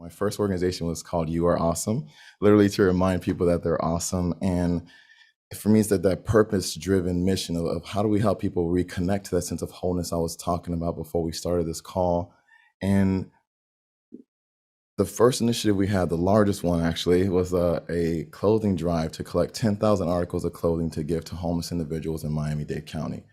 My first organization was called You Are Awesome, literally to remind people that they're awesome. And for me, it's that purpose-driven mission of how do we help people reconnect to that sense of wholeness I was talking about before we started this call. And the first initiative we had, the largest one actually, was a clothing drive to collect 10,000 articles of clothing to give to homeless individuals in Miami-Dade County.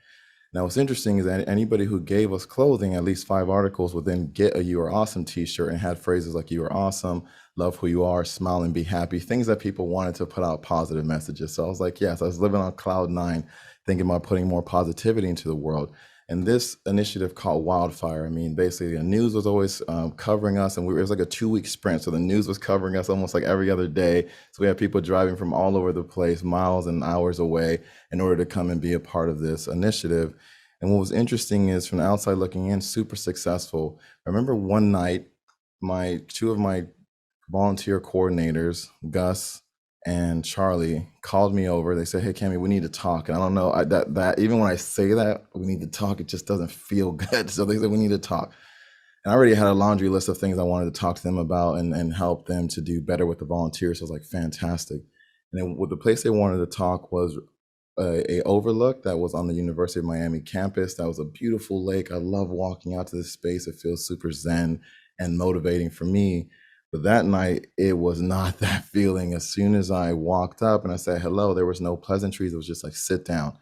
Now, what's interesting is that anybody who gave us clothing, at least 5 articles, would then get a You Are Awesome t-shirt and had phrases like you are awesome, love who you are, smile and be happy, things that people wanted to put out positive messages. So I was like, yes, I was living on cloud 9, thinking about putting more positivity into the world. And this initiative called Wildfire, I mean, basically the news was always covering us, and it was like a 2-week sprint. So the news was covering us almost like every other day. So we had people driving from all over the place, miles and hours away, in order to come and be a part of this initiative. And what was interesting is, from the outside looking in, super successful. I remember one night, two of my volunteer coordinators, Gus and Charlie, called me over. They said, "Hey, Kemy, we need to talk." And I don't know, that even when I say that we need to talk, it just doesn't feel good. So they said, "We need to talk." And I already had a laundry list of things I wanted to talk to them about and help them to do better with the volunteers. So I was like, fantastic. And then the place they wanted to talk was a overlook that was on the University of Miami campus. That was a beautiful lake. I love walking out to this space. It feels super zen and motivating for me. But that night, it was not that feeling. As soon as I walked up and I said hello, there was no pleasantries. It was just like, sit down.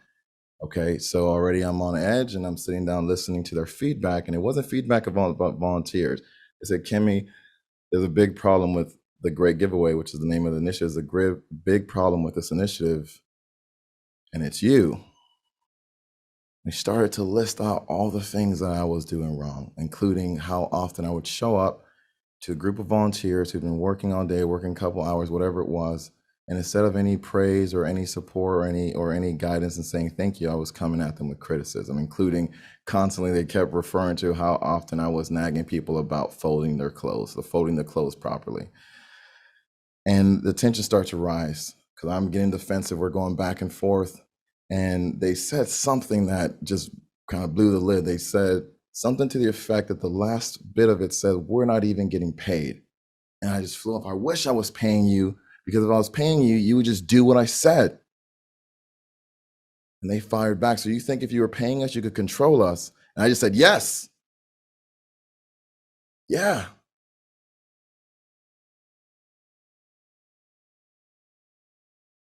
Okay, so already I'm on edge and I'm sitting down listening to their feedback. And it wasn't feedback about volunteers. They said, "Kemy, there's a big problem with the Great Giveaway," which is the name of the initiative. There's a big problem with this initiative, and it's you. I started to list out all the things that I was doing wrong, including how often I would show up to a group of volunteers who'd been working all day, working a couple hours, whatever it was. And instead of any praise or any support or any guidance and saying thank you, I was coming at them with criticism, including constantly they kept referring to how often I was nagging people about folding their clothes, or folding the clothes properly. And the tension starts to rise because I'm getting defensive. We're going back and forth. And they said something that just kind of blew the lid. They said something to the effect that the last bit of it said, "We're not even getting paid." And I just flew up. I wish I was paying you, because if I was paying you, you would just do what I said. And they fired back. "So you think if you were paying us, you could control us?" And I just said, "Yes. Yeah."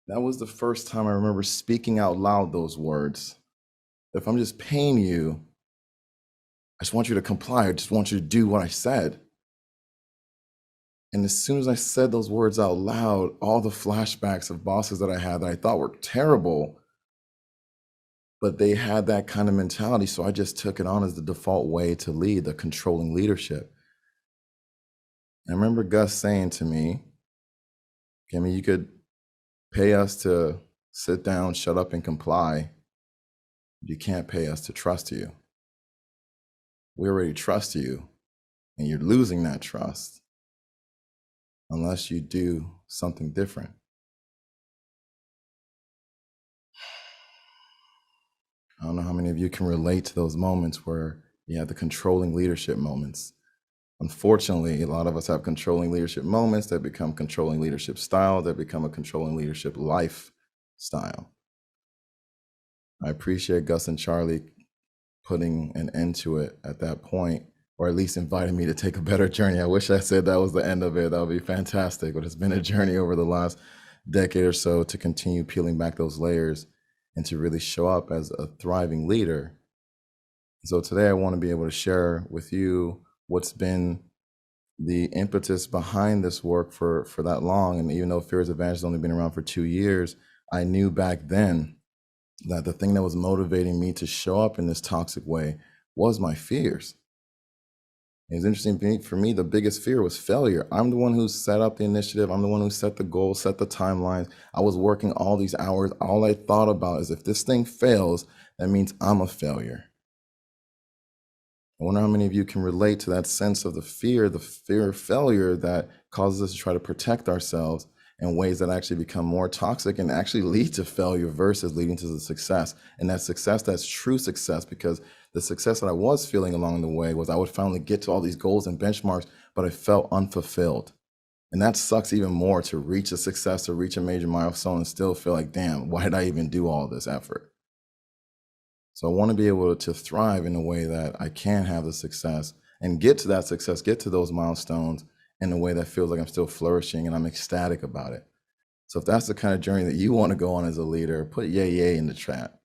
That was the first time I remember speaking out loud those words. If I'm just paying you, I just want you to comply. I just want you to do what I said. And as soon as I said those words out loud, all the flashbacks of bosses that I had that I thought were terrible, but they had that kind of mentality. So I just took it on as the default way to lead, the controlling leadership. And I remember Gus saying to me, "Kemy, you could pay us to sit down, shut up, and comply. You can't pay us to trust you. We already trust you, and you're losing that trust unless you do something different." I don't know how many of you can relate to those moments where you have the controlling leadership moments. Unfortunately, a lot of us have controlling leadership moments that become controlling leadership style, that become a controlling leadership lifestyle. I appreciate Gus and Charlie putting an end to it at that point, or at least inviting me to take a better journey. I wish I said that was the end of it. That would be fantastic. But it's been a journey over the last decade or so to continue peeling back those layers and to really show up as a thriving leader. So today I want to be able to share with you what's been the impetus behind this work for that long. And even though Fear's Advantage has only been around for 2 years, I knew back then that the thing that was motivating me to show up in this toxic way was my fears. It was interesting for me, the biggest fear was failure. I'm the one who set up the initiative. I'm the one who set the goals, set the timelines. I was working all these hours. All I thought about is, if this thing fails, that means I'm a failure. I wonder how many of you can relate to that sense of the fear of failure that causes us to try to protect ourselves in ways that actually become more toxic and actually lead to failure versus leading to the success. And that success, that's true success, because the success that I was feeling along the way was I would finally get to all these goals and benchmarks, but I felt unfulfilled. And that sucks even more, to reach a success, to reach a major milestone and still feel like, damn, why did I even do all this effort? So I want to be able to thrive in a way that I can have the success and get to that success, get to those milestones in a way that feels like I'm still flourishing and I'm ecstatic about it. So if that's the kind of journey that you want to go on as a leader, put yay yay in the chat.